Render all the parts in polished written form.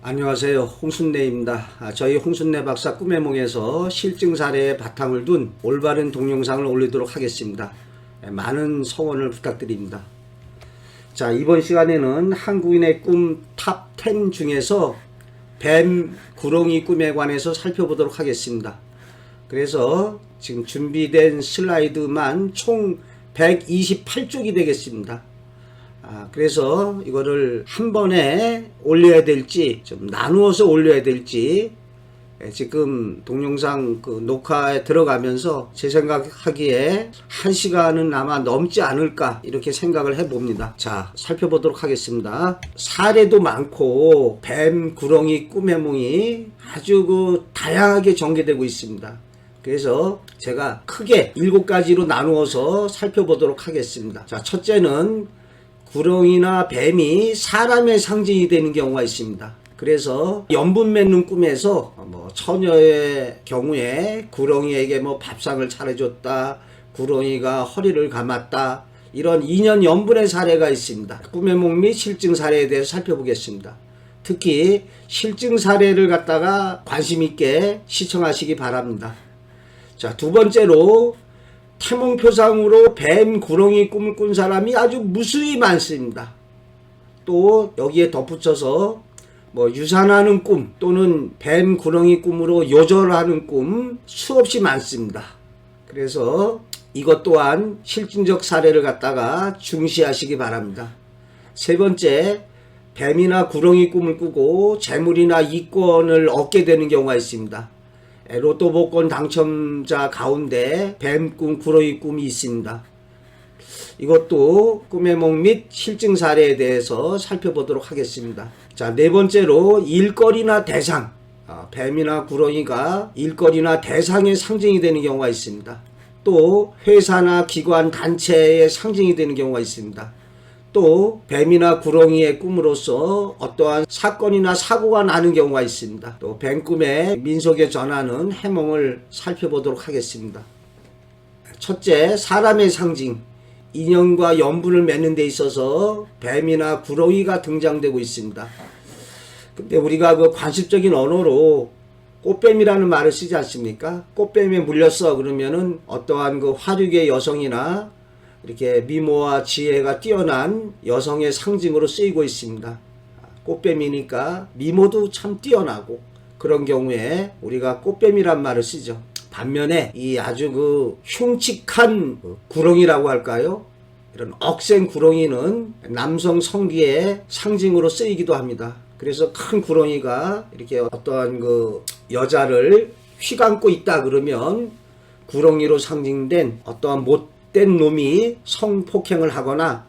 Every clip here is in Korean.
안녕하세요. 홍순례입니다. 저희 홍순례 박사 꿈의 몽에서 실증 사례에 바탕을 둔 올바른 동영상을 올리도록 하겠습니다. 많은 성원을 부탁드립니다. 자, 이번 시간에는 한국인의 꿈 탑 10 중에서 뱀 구렁이 꿈에 관해서 살펴보도록 하겠습니다. 그래서 지금 준비된 슬라이드만 총 128쪽이 되겠습니다. 그래서 이거를 한 번에 올려야 될지 좀 나누어서 올려야 될지 지금 동영상 녹화에 들어가면서 제 생각하기에 1시간은 아마 넘지 않을까 이렇게 생각을 해봅니다. 자, 살펴보도록 하겠습니다. 사례도 많고 뱀, 구렁이, 꿈의 몽이 아주 다양하게 전개되고 있습니다. 그래서 제가 크게 7가지로 나누어서 살펴보도록 하겠습니다. 자, 첫째는 구렁이나 뱀이 사람의 상징이 되는 경우가 있습니다. 그래서 연분 맺는 꿈에서 처녀의 경우에 구렁이에게 밥상을 차려줬다, 구렁이가 허리를 감았다, 이런 인연 연분의 사례가 있습니다. 꿈의 몽 및 실증 사례에 대해서 살펴보겠습니다. 특히 실증 사례를 갖다가 관심 있게 시청하시기 바랍니다. 자, 두 번째로 태몽표상으로 뱀, 구렁이 꿈을 꾼 사람이 아주 무수히 많습니다. 또 여기에 덧붙여서 유산하는 꿈 또는 뱀, 구렁이 꿈으로 요절하는 꿈 수없이 많습니다. 그래서 이것 또한 실증적 사례를 갖다가 중시하시기 바랍니다. 세 번째, 뱀이나 구렁이 꿈을 꾸고 재물이나 이권을 얻게 되는 경우가 있습니다. 로또 복권 당첨자 가운데 뱀꿈, 구렁이 꿈이 있습니다. 이것도 꿈의 몽 및 실증 사례에 대해서 살펴보도록 하겠습니다. 자, 네 번째로 일거리나 대상. 뱀이나 구렁이가 일거리나 대상의 상징이 되는 경우가 있습니다. 또 회사나 기관, 단체의 상징이 되는 경우가 있습니다. 또 뱀이나 구렁이의 꿈으로서 어떠한 사건이나 사고가 나는 경우가 있습니다. 또 뱀 꿈에 민속에 전하는 해몽을 살펴보도록 하겠습니다. 첫째, 사람의 상징. 인연과 연분을 맺는 데 있어서 뱀이나 구렁이가 등장되고 있습니다. 근데 우리가 관습적인 언어로 꽃뱀이라는 말을 쓰지 않습니까? 꽃뱀에 물렸어 그러면은 어떠한 화류계 여성이나 이렇게 미모와 지혜가 뛰어난 여성의 상징으로 쓰이고 있습니다. 꽃뱀이니까 미모도 참 뛰어나고 그런 경우에 우리가 꽃뱀이란 말을 쓰죠. 반면에 이 아주 흉측한 구렁이라고 할까요? 이런 억센 구렁이는 남성 성기의 상징으로 쓰이기도 합니다. 그래서 큰 구렁이가 이렇게 어떠한 여자를 휘감고 있다 그러면 구렁이로 상징된 어떠한 못된 놈이 성폭행을 하거나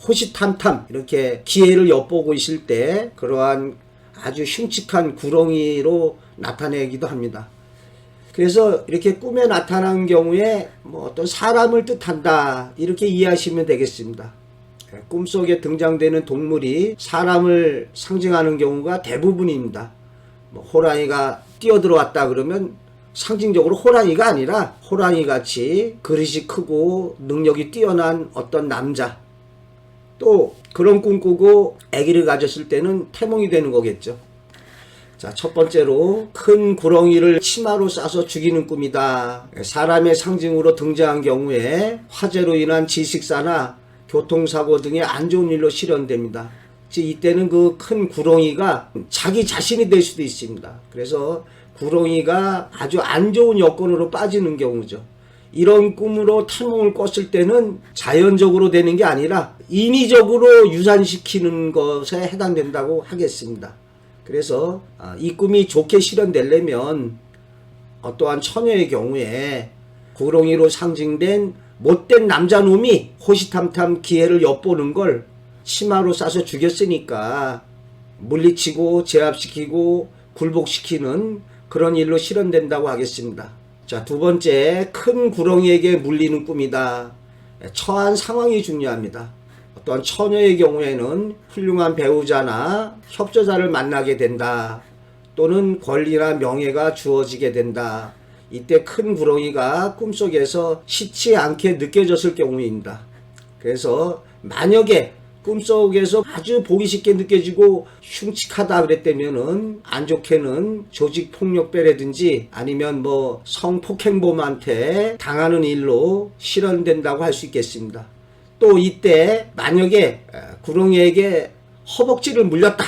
호시탐탐 이렇게 기회를 엿보고 있을 때 그러한 아주 흉측한 구렁이로 나타내기도 합니다. 그래서 이렇게 꿈에 나타난 경우에 어떤 사람을 뜻한다 이렇게 이해하시면 되겠습니다. 꿈속에 등장되는 동물이 사람을 상징하는 경우가 대부분입니다. 호랑이가 뛰어들어왔다 그러면 상징적으로 호랑이가 아니라 호랑이같이 그릇이 크고 능력이 뛰어난 어떤 남자, 또 그런 꿈 꾸고 아기를 가졌을 때는 태몽이 되는 거겠죠. 자, 첫 번째로 큰 구렁이를 치마로 싸서 죽이는 꿈이다. 사람의 상징으로 등장한 경우에 화재로 인한 질식사나 교통사고 등의 안 좋은 일로 실현됩니다. 즉 이때는 큰 구렁이가 자기 자신이 될 수도 있습니다. 그래서 구렁이가 아주 안 좋은 여건으로 빠지는 경우죠. 이런 꿈으로 태몽을 꿨을 때는 자연적으로 되는 게 아니라 인위적으로 유산시키는 것에 해당된다고 하겠습니다. 그래서 이 꿈이 좋게 실현되려면 어떠한 처녀의 경우에 구렁이로 상징된 못된 남자놈이 호시탐탐 기회를 엿보는 걸 치마로 싸서 죽였으니까 물리치고 제압시키고 굴복시키는 그런 일로 실현된다고 하겠습니다. 자, 두 번째, 큰 구렁이에게 물리는 꿈이다. 처한 상황이 중요합니다. 어떤 처녀의 경우에는 훌륭한 배우자나 협조자를 만나게 된다. 또는 권리나 명예가 주어지게 된다. 이때 큰 구렁이가 꿈속에서 싫지 않게 느껴졌을 경우입니다. 그래서 만약에 꿈속에서 아주 보기 쉽게 느껴지고 흉측하다 그랬다면은 안 좋게는 조직폭력배라든지 아니면 뭐 성폭행범한테 당하는 일로 실현된다고 할 수 있겠습니다. 또 이때 만약에 구렁이에게 허벅지를 물렸다,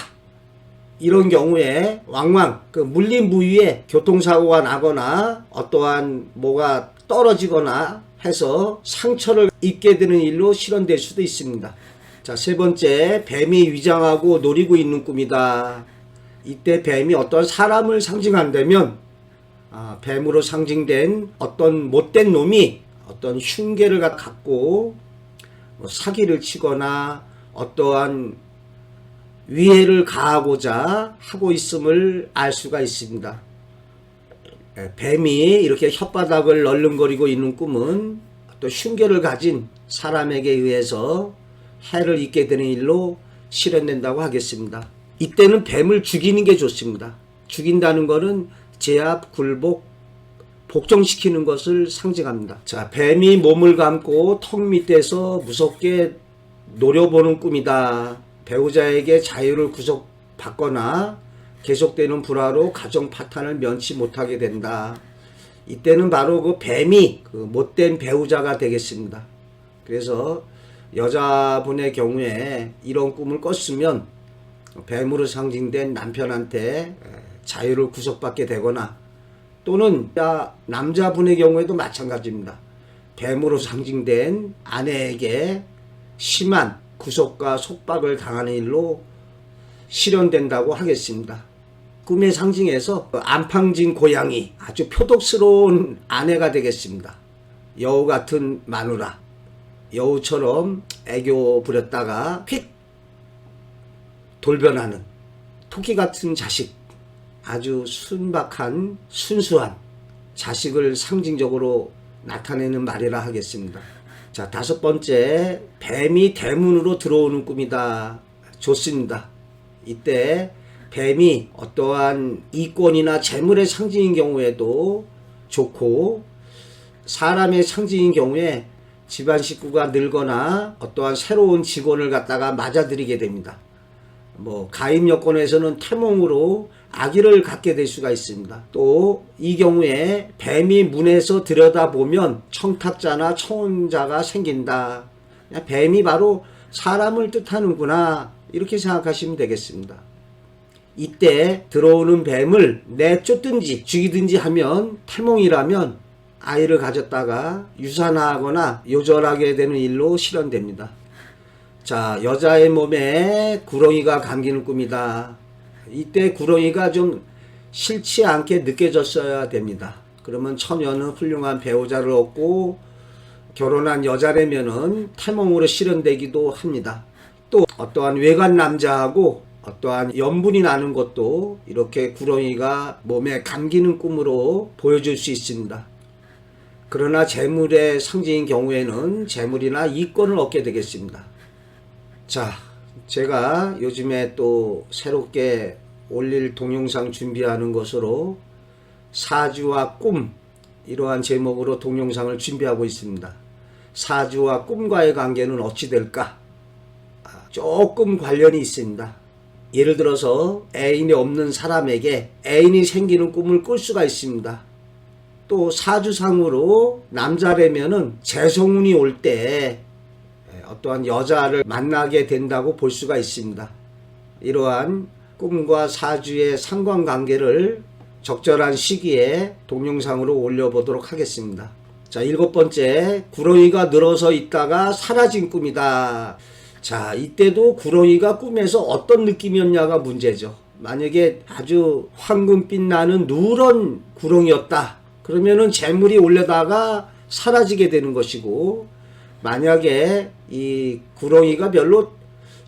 이런 경우에 왕왕 그 물린 부위에 교통사고가 나거나 어떠한 뭐가 떨어지거나 해서 상처를 입게 되는 일로 실현될 수도 있습니다. 자, 세 번째, 뱀이 위장하고 노리고 있는 꿈이다. 이때 뱀이 어떤 사람을 상징한다면 뱀으로 상징된 어떤 못된 놈이 어떤 흉계를 갖고 뭐 사기를 치거나 어떠한 위해를 가하고자 하고 있음을 알 수가 있습니다. 뱀이 이렇게 혓바닥을 널름거리고 있는 꿈은 또 흉계를 가진 사람에게 의해서 해를 입게 되는 일로 실현된다고 하겠습니다. 이때는 뱀을 죽이는 게 좋습니다. 죽인다는 것은 제압, 굴복, 복종시키는 것을 상징합니다. 자, 뱀이 몸을 감고 턱 밑에서 무섭게 노려보는 꿈이다. 배우자에게 자유를 구속받거나 계속되는 불화로 가정 파탄을 면치 못하게 된다. 이때는 바로 그 뱀이 그 못된 배우자가 되겠습니다. 그래서 여자분의 경우에 이런 꿈을 꿨으면 뱀으로 상징된 남편한테 자유를 구속받게 되거나, 또는 남자분의 경우에도 마찬가지입니다. 뱀으로 상징된 아내에게 심한 구속과 속박을 당하는 일로 실현된다고 하겠습니다. 꿈의 상징에서 안팡진 고양이, 아주 표독스러운 아내가 되겠습니다. 여우 같은 마누라, 여우처럼 애교 부렸다가 휙 돌변하는 토끼 같은 자식, 아주 순박한 순수한 자식을 상징적으로 나타내는 말이라 하겠습니다. 자, 다섯 번째, 뱀이 대문으로 들어오는 꿈이다. 좋습니다. 이때 뱀이 어떠한 이권이나 재물의 상징인 경우에도 좋고, 사람의 상징인 경우에 집안 식구가 늙거나 어떠한 새로운 직원을 갖다가 맞아들이게 됩니다. 뭐 가입 여건에서는 태몽으로 아기를 갖게 될 수가 있습니다. 또 이 경우에 뱀이 문에서 들여다보면 청탁자나 청혼자가 생긴다. 뱀이 바로 사람을 뜻하는구나, 이렇게 생각하시면 되겠습니다. 이때 들어오는 뱀을 내쫓든지 죽이든지 하면 태몽이라면 아이를 가졌다가 유산하거나 요절하게 되는 일로 실현됩니다. 자, 여자의 몸에 구렁이가 감기는 꿈이다. 이때 구렁이가 좀 싫지 않게 느껴졌어야 됩니다. 그러면 처녀는 훌륭한 배우자를 얻고 결혼한 여자라면은 태몽으로 실현되기도 합니다. 또 어떠한 외간 남자하고 어떠한 연분이 나는 것도 이렇게 구렁이가 몸에 감기는 꿈으로 보여줄 수 있습니다. 그러나 재물의 상징인 경우에는 재물이나 이권을 얻게 되겠습니다. 자, 제가 요즘에 또 새롭게 올릴 동영상 준비하는 것으로 사주와 꿈, 이러한 제목으로 동영상을 준비하고 있습니다. 사주와 꿈과의 관계는 어찌 될까? 조금 관련이 있습니다. 예를 들어서 애인이 없는 사람에게 애인이 생기는 꿈을 꿀 수가 있습니다. 또 사주상으로 남자라면은 재성운이 올 때 어떠한 여자를 만나게 된다고 볼 수가 있습니다. 이러한 꿈과 사주의 상관관계를 적절한 시기에 동영상으로 올려보도록 하겠습니다. 자, 일곱 번째, 구렁이가 늘어서 있다가 사라진 꿈이다. 자, 이때도 구렁이가 꿈에서 어떤 느낌이었냐가 문제죠. 만약에 아주 황금빛 나는 누런 구렁이였다, 그러면은 재물이 올려다가 사라지게 되는 것이고, 만약에 이 구렁이가 별로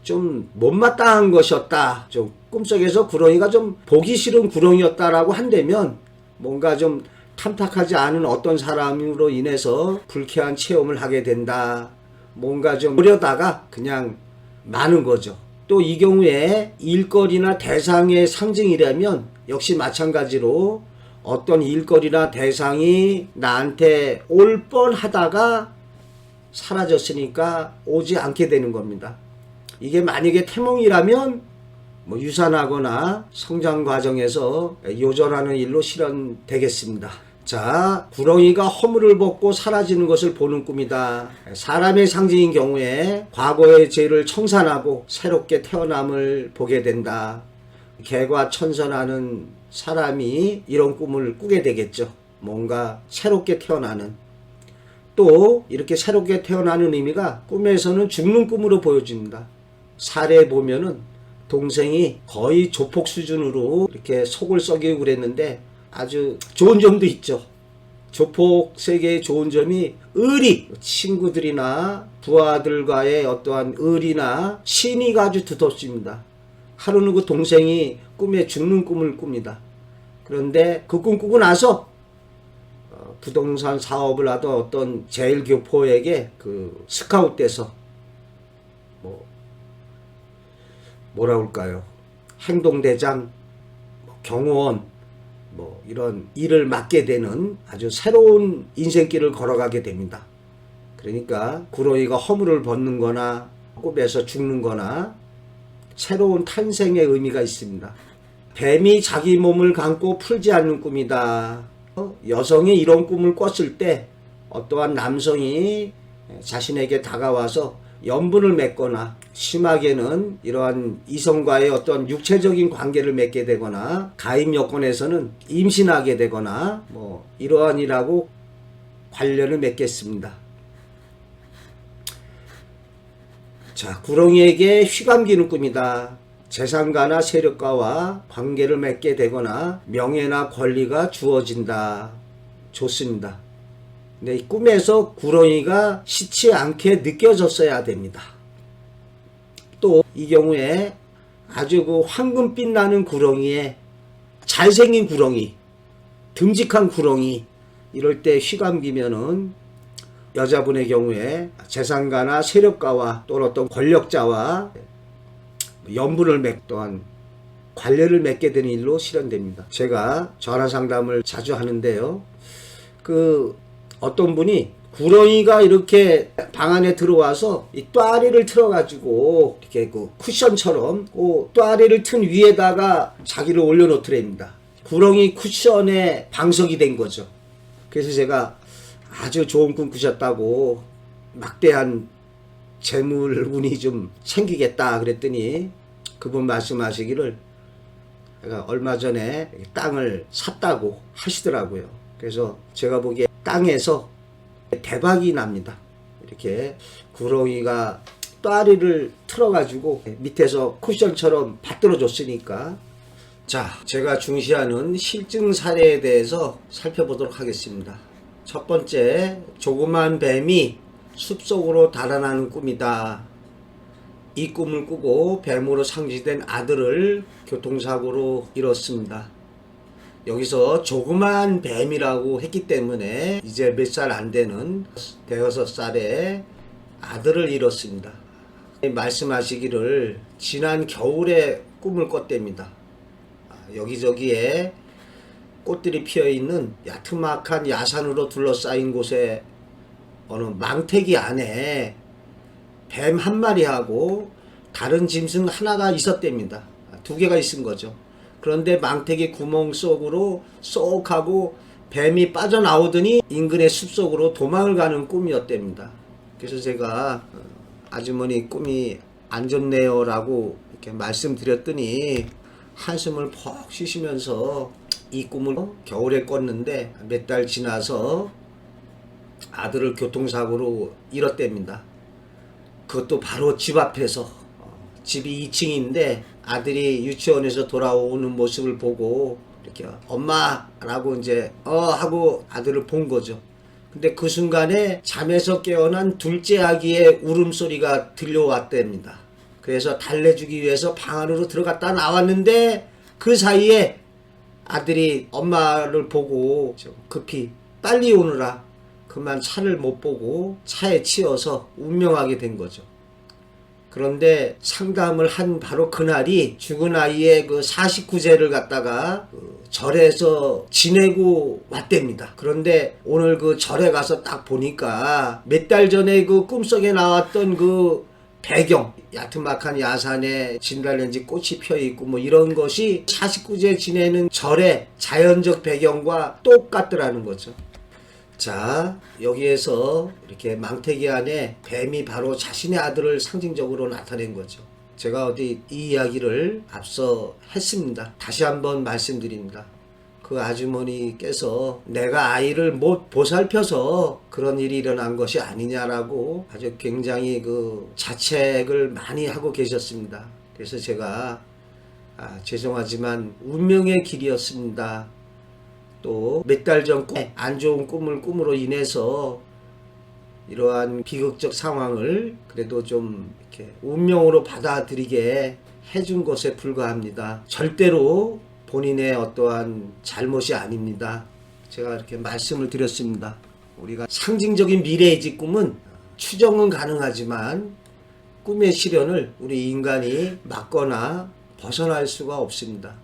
좀 못마땅한 것이었다, 좀 꿈속에서 구렁이가 좀 보기 싫은 구렁이였다라고 한다면 뭔가 좀 탐탁하지 않은 어떤 사람으로 인해서 불쾌한 체험을 하게 된다, 뭔가 좀 그러다가 그냥 마는 거죠. 또 이 경우에 일거리나 대상의 상징이라면 역시 마찬가지로 어떤 일거리나 대상이 나한테 올 뻔하다가 사라졌으니까 오지 않게 되는 겁니다. 이게 만약에 태몽이라면 뭐 유산하거나 성장 과정에서 요절하는 일로 실현되겠습니다. 자, 구렁이가 허물을 벗고 사라지는 것을 보는 꿈이다. 사람의 상징인 경우에 과거의 죄를 청산하고 새롭게 태어남을 보게 된다. 개과천선하는 사람이 이런 꿈을 꾸게 되겠죠. 뭔가 새롭게 태어나는. 또 이렇게 새롭게 태어나는 의미가 꿈에서는 죽는 꿈으로 보여집니다. 사례에 보면은 동생이 거의 조폭 수준으로 이렇게 속을 썩이고 그랬는데 아주 좋은 점도 있죠. 조폭 세계의 좋은 점이 의리, 친구들이나 부하들과의 어떠한 의리나 신의가 아주 두텁습니다. 하루는 그 동생이 꿈에 죽는 꿈을 꿉니다. 그런데 그 꿈 꾸고 나서 부동산 사업을 하던 어떤 제일 교포에게 그 스카웃돼서 뭐라 할까요? 행동대장, 경호원, 이런 일을 맡게 되는 아주 새로운 인생길을 걸어가게 됩니다. 그러니까 구렁이가 허물을 벗는 거나 꿈에서 죽는 거나 새로운 탄생의 의미가 있습니다. 뱀이 자기 몸을 감고 풀지 않는 꿈이다. 여성이 이런 꿈을 꿨을 때 어떠한 남성이 자신에게 다가와서 연분을 맺거나 심하게는 이러한 이성과의 어떤 육체적인 관계를 맺게 되거나 가임 여건에서는 임신하게 되거나 이러한이라고 관련을 맺겠습니다. 자, 구렁이에게 휘감기는 꿈이다. 재산가나 세력가와 관계를 맺게 되거나 명예나 권리가 주어진다. 좋습니다. 근데 이 꿈에서 구렁이가 싫지 않게 느껴졌어야 됩니다. 또 이 경우에 아주 그 황금빛 나는 구렁이에 잘생긴 구렁이, 듬직한 구렁이 이럴 때 휘감기면은 여자분의 경우에 재산가나 세력가와 또 어떤 권력자와 연분을 또한 관례를 맺게 되는 일로 실현됩니다. 제가 전화 상담을 자주 하는데요. 어떤 분이 구렁이가 이렇게 방 안에 들어와서 이 또아리를 틀어가지고 이렇게 그 쿠션처럼 그 또아리를 튼 위에다가 자기를 올려놓더랍니다. 구렁이 쿠션에 방석이 된 거죠. 그래서 제가 아주 좋은 꿈 꾸셨다고 막대한 재물운이 좀 생기겠다 그랬더니 그분 말씀하시기를 제가 얼마 전에 땅을 샀다고 하시더라고요. 그래서 제가 보기에 땅에서 대박이 납니다. 이렇게 구렁이가 또아리를 틀어가지고 밑에서 쿠션처럼 받들어 줬으니까. 자, 제가 중시하는 실증 사례에 대해서 살펴보도록 하겠습니다. 첫 번째, 조그만 뱀이 숲속으로 달아나는 꿈이다. 이 꿈을 꾸고 뱀으로 상징된 아들을 교통사고로 잃었습니다. 여기서 조그만 뱀이라고 했기 때문에 이제 몇 살 안 되는 대여섯 살의 아들을 잃었습니다. 말씀하시기를 지난 겨울에 꿈을 꿨답니다. 여기저기에 꽃들이 피어있는 야트막한 야산으로 둘러싸인 곳에 어느 망태기 안에 뱀 한 마리하고 다른 짐승 하나가 있었답니다. 두 개가 있은 거죠. 그런데 망태기 구멍 속으로 쏙 하고 뱀이 빠져나오더니 인근의 숲속으로 도망을 가는 꿈이었답니다. 그래서 제가 아주머니 꿈이 안 좋네요 라고 이렇게 말씀드렸더니 한숨을 푹 쉬시면서 이 꿈을 겨울에 꿨는데 몇 달 지나서 아들을 교통사고로 잃었답니다. 그것도 바로 집 앞에서. 집이 2층인데 아들이 유치원에서 돌아오는 모습을 보고 이렇게 엄마라고 이제 하고 아들을 본 거죠. 근데 그 순간에 잠에서 깨어난 둘째 아기의 울음소리가 들려왔답니다. 그래서 달래주기 위해서 방 안으로 들어갔다 나왔는데 그 사이에 아들이 엄마를 보고 급히 빨리 오느라 그만 차를 못 보고 차에 치여서 운명하게 된 거죠. 그런데 상담을 한 바로 그날이 죽은 아이의 그 49제를 갖다가 절에서 지내고 왔답니다. 그런데 오늘 그 절에 가서 딱 보니까 몇 달 전에 그 꿈속에 나왔던 그 배경, 야트막한 야산에 진달래인지 꽃이 펴있고 뭐 이런 것이 49제 지내는 절의 자연적 배경과 똑같더라는 거죠. 자, 여기에서 이렇게 망태기 안에 뱀이 바로 자신의 아들을 상징적으로 나타낸 거죠. 제가 어디 이 이야기를 앞서 했습니다. 다시 한번 말씀드립니다. 그 아주머니께서 내가 아이를 못 보살펴서 그런 일이 일어난 것이 아니냐라고 아주 굉장히 그 자책을 많이 하고 계셨습니다. 그래서 제가 죄송하지만 운명의 길이었습니다. 또 몇 달 전 안 좋은 꿈을 꿈으로 인해서 이러한 비극적 상황을 그래도 좀 이렇게 운명으로 받아들이게 해준 것에 불과합니다. 절대로 본인의 어떠한 잘못이 아닙니다. 제가 이렇게 말씀을 드렸습니다. 우리가 상징적인 미래의지 꿈은 추정은 가능하지만 꿈의 실현을 우리 인간이 막거나 벗어날 수가 없습니다.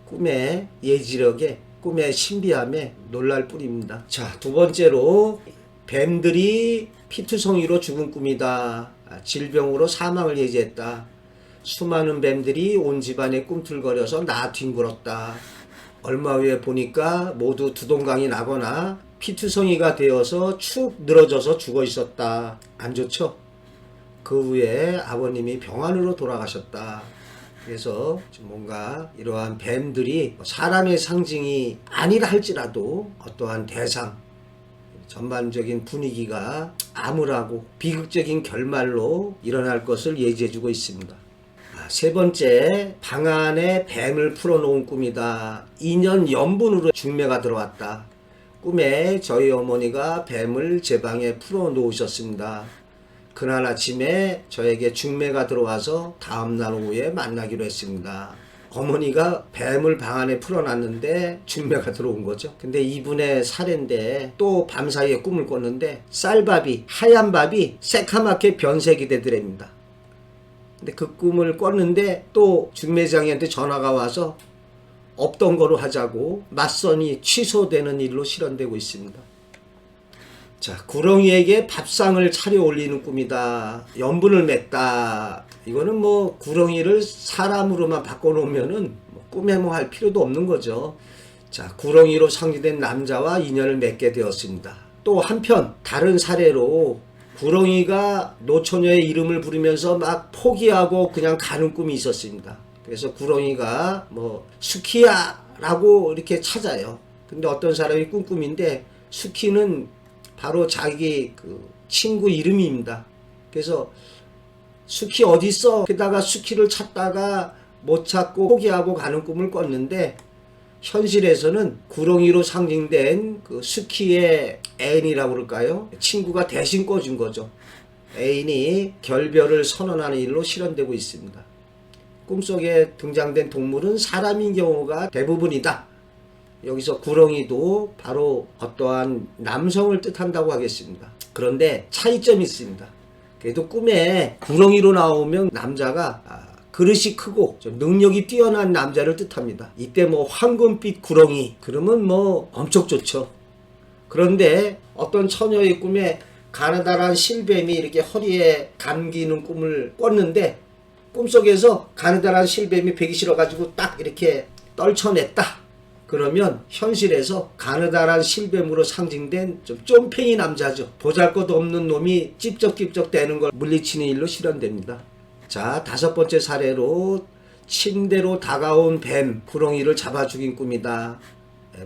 꿈의 예지력에, 꿈의 신비함에 놀랄 뿐입니다. 자, 두 번째로 뱀들이 피투성이로 죽은 꿈이다. 질병으로 사망을 예지했다. 수많은 뱀들이 온 집안에 꿈틀거려서 나 뒹굴었다. 얼마 후에 보니까 모두 두동강이 나거나 피투성이가 되어서 축 늘어져서 죽어 있었다. 안 좋죠? 그 후에 아버님이 병환으로 돌아가셨다. 그래서 뭔가 이러한 뱀들이 사람의 상징이 아니라 할지라도 어떠한 대상, 전반적인 분위기가 암울하고 비극적인 결말로 일어날 것을 예지해주고 있습니다. 세 번째, 방 안에 뱀을 풀어놓은 꿈이다. 2년 연분으로 중매가 들어왔다. 꿈에 저희 어머니가 뱀을 제 방에 풀어놓으셨습니다. 그날 아침에 저에게 중매가 들어와서 다음날 오후에 만나기로 했습니다. 어머니가 뱀을 방 안에 풀어놨는데 중매가 들어온 거죠. 근데 이분의 사례인데 또 밤사이에 꿈을 꿨는데 쌀밥이, 하얀 밥이 새카맣게 변색이 되더랍니다. 근데 그 꿈을 꿨는데 또 중매장이한테 전화가 와서 없던 거로 하자고 맞선이 취소되는 일로 실현되고 있습니다. 자, 구렁이에게 밥상을 차려 올리는 꿈이다. 연분을 맺다. 이거는 뭐 구렁이를 사람으로만 바꿔놓으면은 꿈에 뭐 할 필요도 없는 거죠. 자, 구렁이로 상징된 남자와 인연을 맺게 되었습니다. 또 한편 다른 사례로 구렁이가 노처녀의 이름을 부르면서 막 포기하고 그냥 가는 꿈이 있었습니다. 그래서 구렁이가 뭐 수키야 라고 이렇게 찾아요. 근데 어떤 사람이 꿈인데 수키는 바로 자기 그 친구 이름입니다. 그래서 수키 어딨어? 게다가 수키를 찾다가 못 찾고 포기하고 가는 꿈을 꿨는데 현실에서는 구렁이로 상징된 그 수키의 애인이라고 그럴까요? 친구가 대신 꿔준 거죠. 애인이 결별을 선언하는 일로 실현되고 있습니다. 꿈속에 등장된 동물은 사람인 경우가 대부분이다. 여기서 구렁이도 바로 어떠한 남성을 뜻한다고 하겠습니다. 그런데 차이점이 있습니다. 그래도 꿈에 구렁이로 나오면 남자가 그릇이 크고 좀 능력이 뛰어난 남자를 뜻합니다. 이때 뭐 황금빛 구렁이 그러면 뭐 엄청 좋죠. 그런데 어떤 처녀의 꿈에 가느다란 실뱀이 이렇게 허리에 감기는 꿈을 꿨는데 꿈속에서 가느다란 실뱀이 배기 싫어가지고 딱 이렇게 떨쳐냈다. 그러면 현실에서 가느다란 실뱀으로 상징된 좀 쫌팽이 남자죠. 보잘것없는 놈이 찝쩍찝쩍 대는 걸 물리치는 일로 실현됩니다. 자, 다섯 번째 사례로 침대로 다가온 뱀, 구렁이를 잡아 죽인 꿈이다.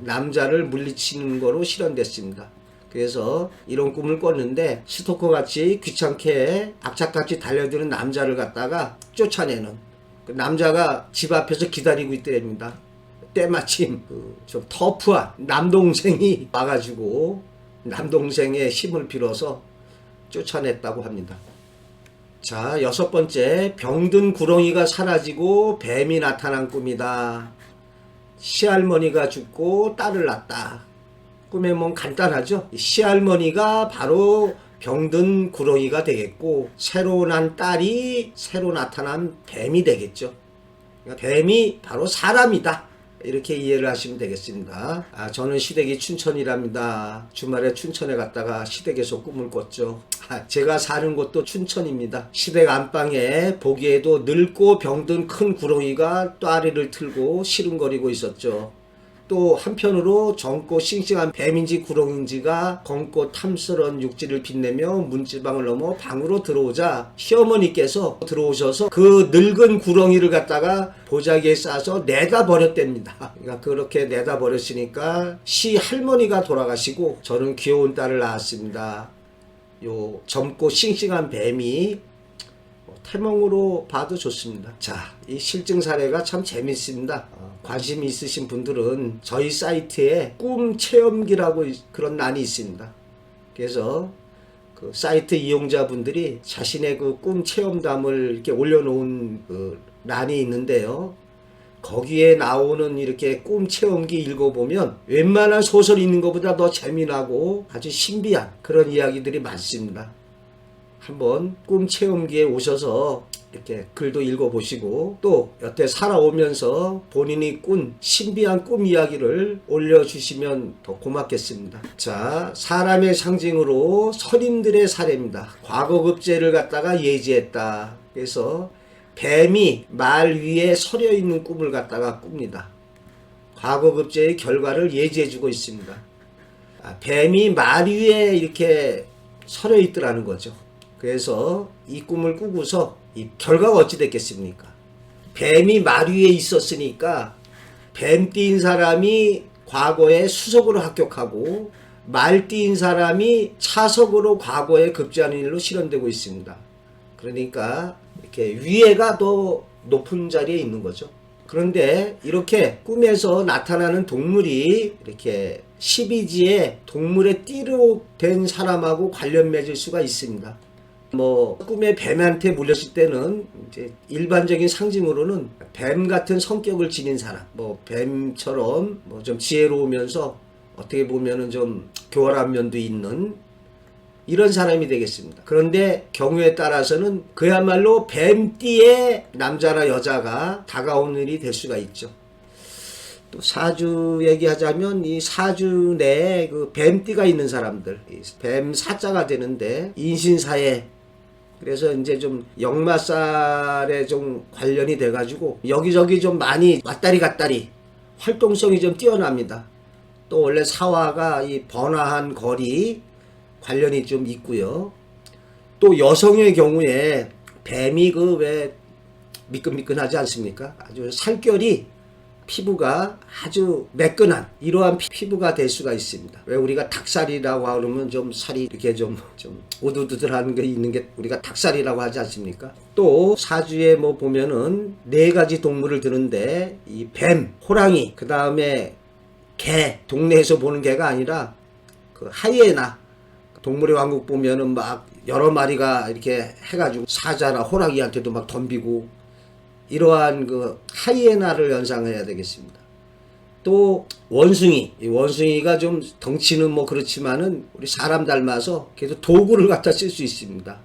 남자를 물리치는 거로 실현됐습니다. 그래서 이런 꿈을 꿨는데 스토커같이 귀찮게 악착같이 달려드는 남자를 갖다가 쫓아내는 그 남자가 집 앞에서 기다리고 있더랍니다. 때마침 좀 터프한 남동생이 와가지고 남동생의 힘을 빌어서 쫓아냈다고 합니다. 자, 여섯 번째, 병든 구렁이가 사라지고 뱀이 나타난 꿈이다. 시할머니가 죽고 딸을 낳았다. 꿈의 몸 간단하죠? 시할머니가 바로 병든 구렁이가 되겠고 새로 난 딸이 새로 나타난 뱀이 되겠죠. 그러니까 뱀이 바로 사람이다. 이렇게 이해를 하시면 되겠습니다. 저는 시댁이 춘천이랍니다. 주말에 춘천에 갔다가 시댁에서 꿈을 꿨죠. 제가 사는 곳도 춘천입니다. 시댁 안방에 보기에도 늙고 병든 큰 구렁이가 또아리를 틀고 시름거리고 있었죠. 또 한편으로 젊고 싱싱한 뱀인지 구렁인지가 검고 탐스런 육지를 빛내며 문지방을 넘어 방으로 들어오자 시어머니께서 들어오셔서 그 늙은 구렁이를 갖다가 보자기에 싸서 내다 버렸답니다. 그러니까 그렇게 내다 버렸으니까 시할머니가 돌아가시고 저는 귀여운 딸을 낳았습니다. 요 젊고 싱싱한 뱀이 태몽으로 봐도 좋습니다. 자, 이 실증 사례가 참 재밌습니다. 관심 있으신 분들은 저희 사이트에 꿈 체험기라고 그런 란이 있습니다. 그래서 그 사이트 이용자분들이 자신의 그 꿈 체험담을 이렇게 올려놓은 그 란이 있는데요. 거기에 나오는 이렇게 꿈 체험기 읽어보면 웬만한 소설 읽는 것보다 더 재미나고 아주 신비한 그런 이야기들이 많습니다. 한번 꿈 체험기에 오셔서 이렇게 글도 읽어보시고 또 여태 살아오면서 본인이 꾼 신비한 꿈 이야기를 올려주시면 더 고맙겠습니다. 자, 사람의 상징으로 서림들의 사례입니다. 과거급제를 갖다가 예지했다. 그래서 뱀이 말 위에 서려 있는 꿈을 갖다가 꿉니다. 과거급제의 결과를 예지해주고 있습니다. 뱀이 말 위에 이렇게 서려 있더라는 거죠. 그래서 이 꿈을 꾸고서 이 결과가 어찌 됐겠습니까? 뱀이 말 위에 있었으니까 뱀띠인 사람이 과거에 수석으로 합격하고 말띠인 사람이 차석으로 과거에 급제하는 일로 실현되고 있습니다. 그러니까 이렇게 위에가 더 높은 자리에 있는 거죠. 그런데 이렇게 꿈에서 나타나는 동물이 이렇게 12지에 동물의 띠로 된 사람하고 관련 맺을 수가 있습니다. 꿈에 뱀한테 물렸을 때는 이제 일반적인 상징으로는 뱀 같은 성격을 지닌 사람, 뱀처럼 좀 지혜로우면서 어떻게 보면은 좀 교활한 면도 있는 이런 사람이 되겠습니다. 그런데 경우에 따라서는 그야말로 뱀띠의 남자나 여자가 다가오는 일이 될 수가 있죠. 또 사주 얘기하자면 이 사주 내에 그 뱀띠가 있는 사람들, 뱀 사자가 되는데 인신사에 그래서 이제 좀 역마살에 좀 관련이 돼가지고 여기저기 좀 많이 왔다리 갔다리 활동성이 좀 뛰어납니다. 또 원래 사화가 이 번화한 거리 관련이 좀 있고요. 또 여성의 경우에 뱀이 그 왜 미끈미끈하지 않습니까? 아주 살결이 피부가 아주 매끈한 이러한 피부가 될 수가 있습니다. 왜 우리가 닭살이라고 하면 좀 살이 이렇게 좀 우두두들한 게 있는 게 우리가 닭살이라고 하지 않습니까? 또 사주에 보면은 4가지 동물을 드는데 이 뱀, 호랑이, 그 다음에 개, 동네에서 보는 개가 아니라 그 하이에나, 동물의 왕국 보면은 막 여러 마리가 이렇게 해가지고 사자나 호랑이한테도 막 덤비고 이러한 그 하이에나를 연상해야 되겠습니다. 또 원숭이, 이 원숭이가 좀 덩치는 그렇지만은 우리 사람 닮아서 그래도 도구를 갖다 쓸 수 있습니다.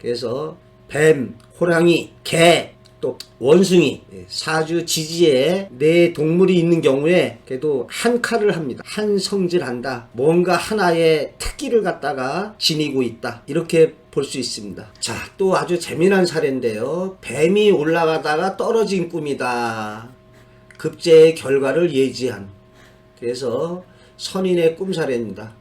그래서 뱀, 호랑이, 개, 또 원숭이, 사주 지지에 4동물이 있는 경우에 그래도 한 칼을 합니다. 한 성질한다. 뭔가 하나의 특기를 갖다가 지니고 있다. 이렇게 볼 수 있습니다. 자, 또 아주 재미난 사례인데요. 뱀이 올라가다가 떨어진 꿈이다. 급제의 결과를 예지한. 그래서 선인의 꿈 사례입니다.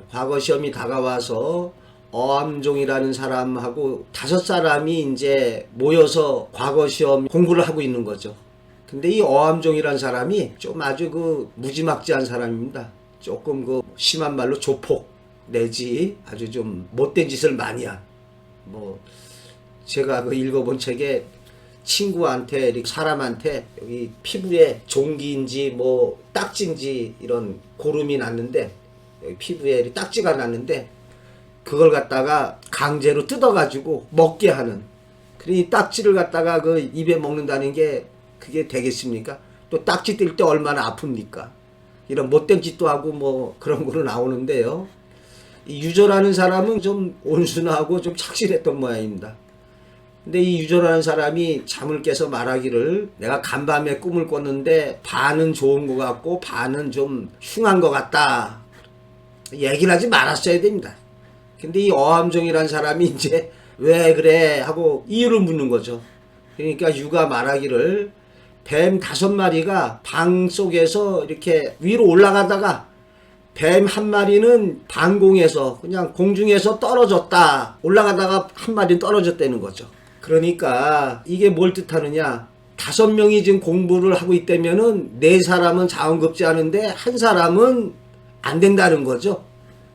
과거 시험이 다가와서 어암종이라는 사람하고 5사람이 이제 모여서 과거 시험 공부를 하고 있는 거죠. 근데 이 어암종이라는 사람이 좀 아주 그 무지막지한 사람입니다. 조금 그 심한 말로 조폭 내지 아주 좀 못된 짓을 많이 한. 제가 그 읽어본 책에 친구한테 이렇게 사람한테 여기 피부에 종기인지 딱지인지 이런 고름이 났는데 여기 피부에 딱지가 났는데 그걸 갖다가 강제로 뜯어가지고 먹게 하는. 그러니 딱지를 갖다가 그 입에 먹는다는 게 그게 되겠습니까? 또 딱지 뜰 때 얼마나 아픕니까? 이런 못된 짓도 하고 그런 거로 나오는데요. 이 유저라는 사람은 좀 온순하고 좀 착실했던 모양입니다. 근데 이 유조라는 사람이 잠을 깨서 말하기를 내가 간밤에 꿈을 꿨는데 반은 좋은 것 같고 반은 좀 흉한 것 같다. 얘기를 하지 말았어야 됩니다. 근데 이 어함종이라는 사람이 이제 왜 그래 하고 이유를 묻는 거죠. 그러니까 유가 말하기를 뱀 5마리가 방 속에서 이렇게 위로 올라가다가 뱀 한 마리는 방공에서 그냥 공중에서 떨어졌다. 올라가다가 한 마리는 떨어졌다는 거죠. 그러니까 이게 뭘 뜻하느냐. 5명이 지금 공부를 하고 있다면은 4사람은 자원급제하는데 한 사람은 안 된다는 거죠.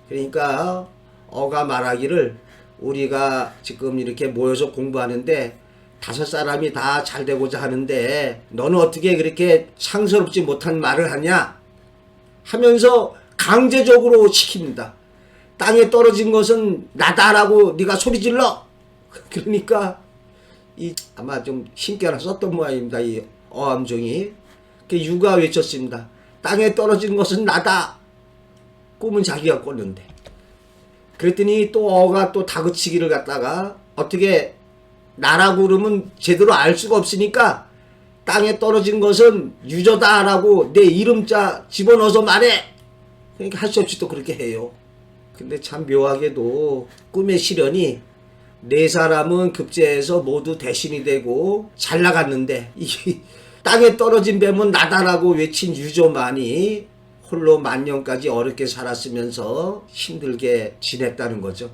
그러니까 어가 말하기를 우리가 지금 이렇게 모여서 공부하는데 5사람이 다 잘 되고자 하는데 너는 어떻게 그렇게 상스럽지 못한 말을 하냐 하면서 강제적으로 시킵니다. 땅에 떨어진 것은 나다라고 네가 소리 질러. 그러니까 이 아마 좀 신께나 썼던 모양입니다. 이 어함종이 유가 외쳤습니다. 땅에 떨어진 것은 나다. 꿈은 자기가 꿨는데. 그랬더니 또 어가 또 다그치기를 갖다가 어떻게 나라고 그러면 제대로 알 수가 없으니까 땅에 떨어진 것은 유저다라고 내 이름자 집어넣어서 말해. 그러니까 할 수 없이 또 그렇게 해요. 근데 참 묘하게도 꿈의 실현이 4사람은 급제해서 모두 대신이 되고 잘 나갔는데 이 땅에 떨어진 뱀은 나다라고 외친 유저만이 홀로 만년까지 어렵게 살았으면서 힘들게 지냈다는 거죠.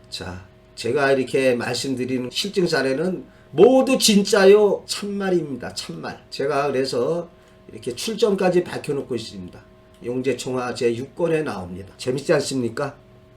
자, 제가 이렇게 말씀드리는 실증 사례는 모두 진짜요 참말입니다. 참말. 제가 그래서 이렇게 출전까지 밝혀놓고 있습니다. 용재총화 제6권에 나옵니다. 재밌지 않습니까?